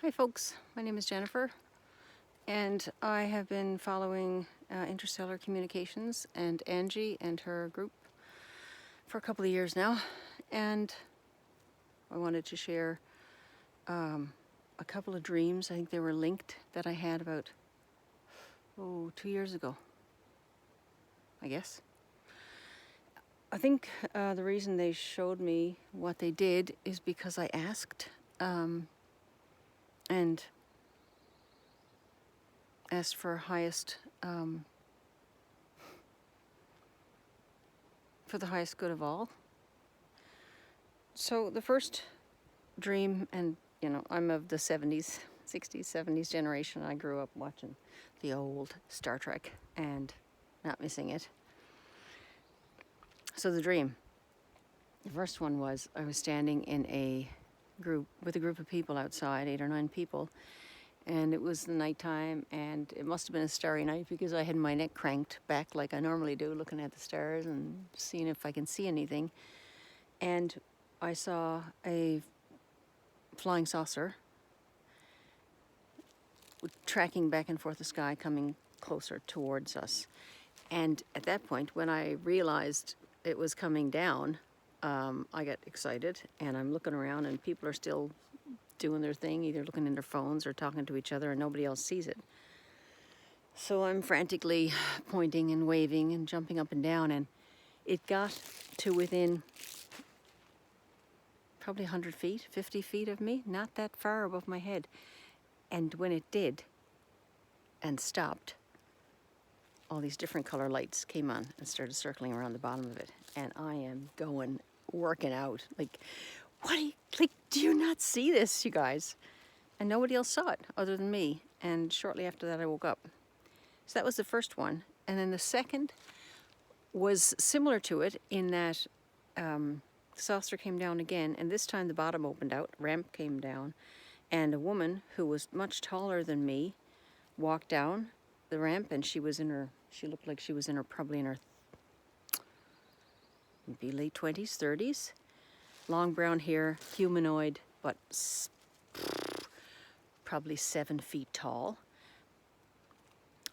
Hi folks, my name is Jennifer and I have been following Interstellar Communications and Angie and her group for a couple of years now, and I wanted to share a couple of dreams. I think they were linked that I had about 2 years ago, I guess. I think the reason they showed me what they did is because I asked and asked for highest for the highest good of all. So the first dream, and you know, I'm of the 70s, 60s, 70s generation. I grew up watching the old Star Trek and not missing it. So the first one was I was standing in a group with a group of people outside, 8 or 9 people, and it was the nighttime, and it must have been a starry night because I had my neck cranked back like I normally do, looking at the stars and seeing if I can see anything. And I saw a flying saucer tracking back and forth the sky, coming closer towards us. And at that point, when I realized it was coming down, I got excited, and I'm looking around and people are still doing their thing, either looking in their phones or talking to each other, and nobody else sees it. So I'm frantically pointing and waving and jumping up and down, and it got to within probably 100 feet, 50 feet of me, not that far above my head. And when it did and stopped, all these different color lights came on and started circling around the bottom of it. And I am working out. Like, do you not see this, you guys? And nobody else saw it other than me. And shortly after that, I woke up. So that was the first one. And then the second was similar to it in that the saucer came down again, and this time the bottom opened out, ramp came down, and a woman who was much taller than me walked down the ramp, and she looked like she was probably in her maybe late 20s, 30s, long brown hair, humanoid, but probably 7 feet tall.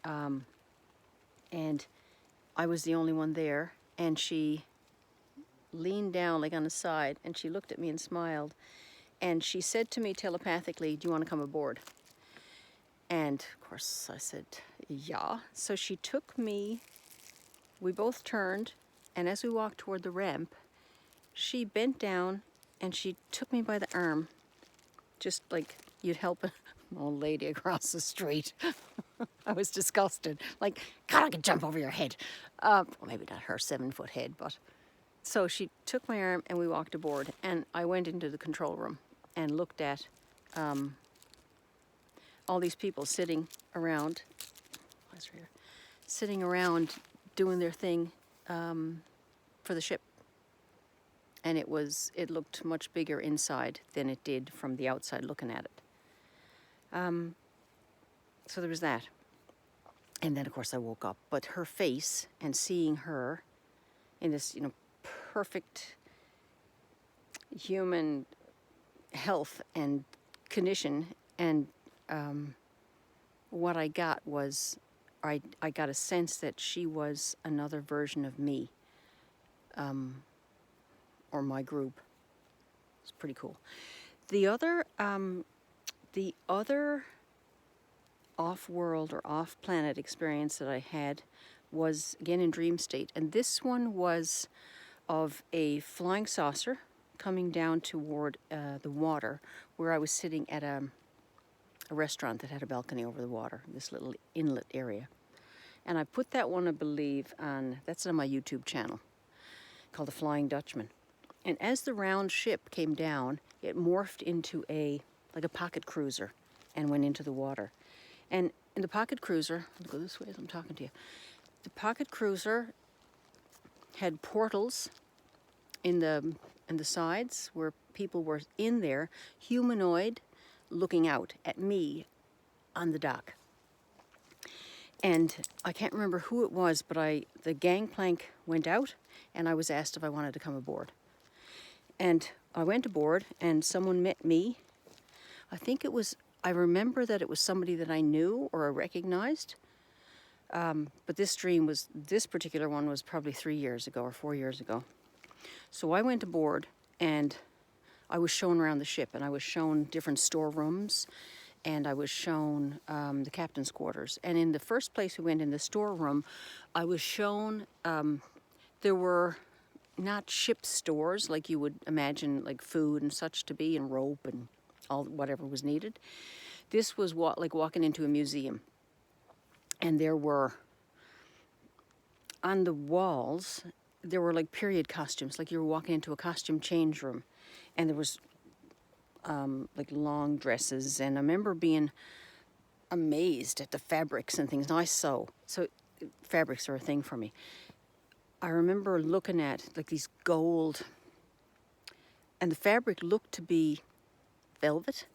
And I was the only one there, and she leaned down like on the side, and she looked at me and smiled, and she said to me telepathically, "Do you want to come aboard?" And of course I said, yeah. So she took me, we both turned, and as we walked toward the ramp, she bent down and she took me by the arm, just like you'd help an old lady across the street. I was disgusted. Like, God, I could jump over your head. Well, maybe not her 7-foot head, but. So she took my arm and we walked aboard, and I went into the control room and looked at all these people sitting around doing their thing for the ship. And it looked much bigger inside than it did from the outside looking at it. So there was that. And then, of course, I woke up. But her face, and seeing her in this, perfect human health and condition, and what I got was, I got a sense that she was another version of me, or my group. It's pretty cool. The other off-world or off-planet experience that I had was again in dream state, and this one was of a flying saucer coming down toward the water, where I was sitting at a restaurant that had a balcony over the water, this little inlet area. And I put that one, I believe, that's on my YouTube channel, called The Flying Dutchman. And as the round ship came down, it morphed into like a pocket cruiser and went into the water. And in the pocket cruiser, I'll go this way as I'm talking to you. The pocket cruiser had portals in the sides where people were in there, humanoid, looking out at me on the dock. And I can't remember who it was, but the gangplank went out, and I was asked if I wanted to come aboard. And I went aboard, and someone met me. I think it was I remember that it was somebody that I knew or I recognized. But this particular one was probably 3 years ago or 4 years ago. So I went aboard and I was shown around the ship, and I was shown different storerooms, and I was shown the captain's quarters. And in the first place we went, in the storeroom, I was shown there were not ship stores like you would imagine, like food and such to be, and rope and all whatever was needed. This was like walking into a museum. And there were, on the walls, there were like period costumes, like you were walking into a costume change room. And there was like long dresses. And I remember being amazed at the fabrics and things. Now I sew, so fabrics are a thing for me. I remember looking at like these gold, and the fabric looked to be velvet.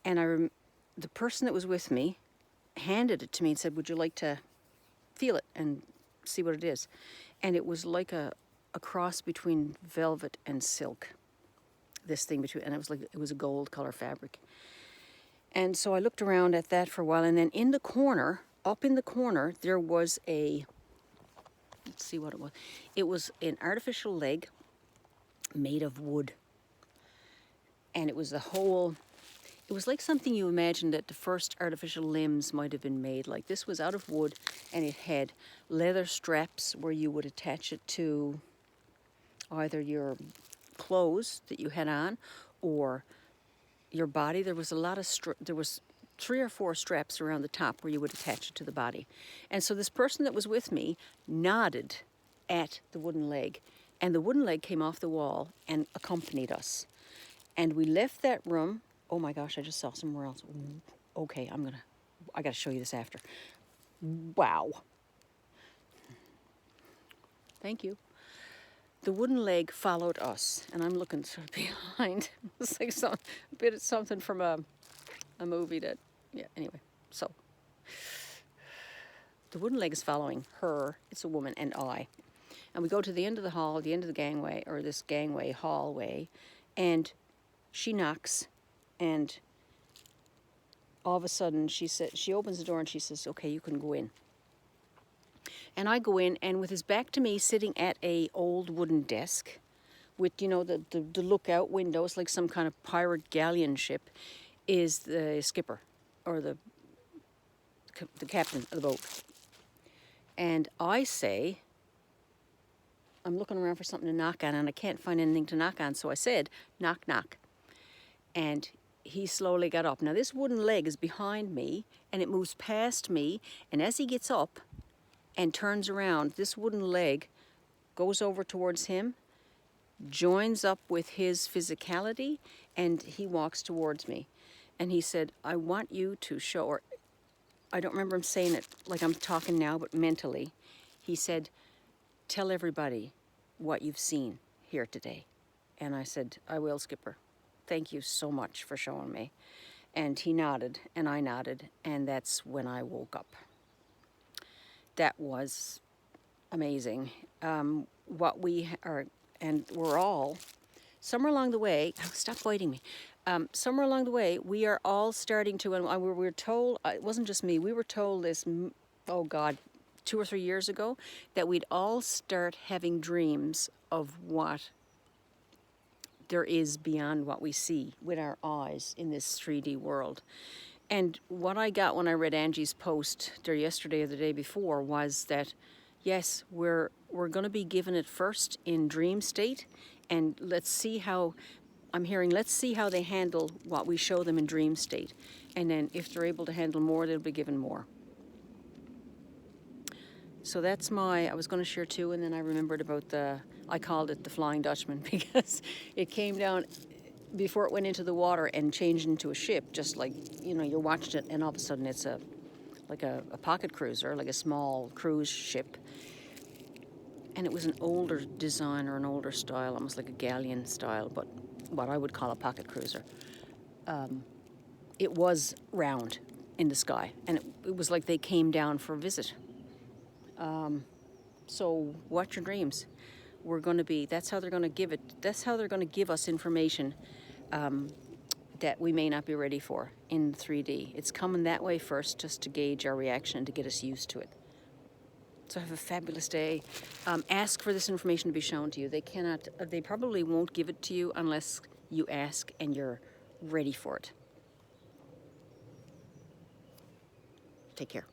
And the person that was with me handed it to me and said, "Would you like to feel it and see what it is?" And it was like a cross between velvet and silk. This thing between, and it was a gold color fabric. And so I looked around at that for a while, and then in the corner, up in the corner, there was let's see what it was. It was an artificial leg made of wood. And it was it was like something you imagined that the first artificial limbs might have been made. Like, this was out of wood, and it had leather straps where you would attach it to either your clothes that you had on or your body. There was there was 3 or 4 straps around the top where you would attach it to the body. And so this person that was with me nodded at the wooden leg, and the wooden leg came off the wall and accompanied us. And we left that room. Oh my gosh, I just saw somewhere else. Okay, I gotta show you this after. Wow. Thank you. The wooden leg followed us, and I'm looking sort of behind. It's like a bit of something from a movie that, yeah, anyway. So, the wooden leg is following her, it's a woman, and I. And we go to the end of the hall, the end of the gangway, or this gangway hallway, and she knocks, and all of a sudden she opens the door and she says, "Okay, you can go in." And I go in, and with his back to me, sitting at a old wooden desk with, the lookout windows, like some kind of pirate galleon ship, is the skipper, or the captain of the boat. And I say, I'm looking around for something to knock on, and I can't find anything to knock on, so I said, "Knock, knock." And he slowly got up. Now, this wooden leg is behind me, and it moves past me, and as he gets up and turns around, this wooden leg goes over towards him, joins up with his physicality, and he walks towards me. And he said, "I want you to show," or I don't remember him saying it like I'm talking now, but mentally, he said, "Tell everybody what you've seen here today." And I said, "I will, Skipper. Thank you so much for showing me." And he nodded, and I nodded, and that's when I woke up. That was amazing. What we are, and we're all, somewhere along the way, stop biting me. Somewhere along the way, we are all starting to, and we were told, it wasn't just me, we were told this, 2 or 3 years ago, that we'd all start having dreams of what there is beyond what we see with our eyes in this 3D world. And what I got when I read Angie's post there yesterday or the day before was that, yes, we're going to be given it first in dream state, and let's see how they handle what we show them in dream state. And then if they're able to handle more, they'll be given more. So that's I was going to share 2, and then I remembered about I called it the Flying Dutchman because it came down before it went into the water and changed into a ship, just like, you watched it, and all of a sudden it's like a pocket cruiser, like a small cruise ship. And it was an older design, or an older style, almost like a galleon style, but what I would call a pocket cruiser. It was round in the sky, and it was like they came down for a visit. So watch your dreams. That's how they're going to give us information that we may not be ready for in 3D. It's coming that way first just to gauge our reaction and to get us used to it. So have a fabulous day. Ask for this information to be shown to you. They probably won't give it to you unless you ask and you're ready for it. Take care.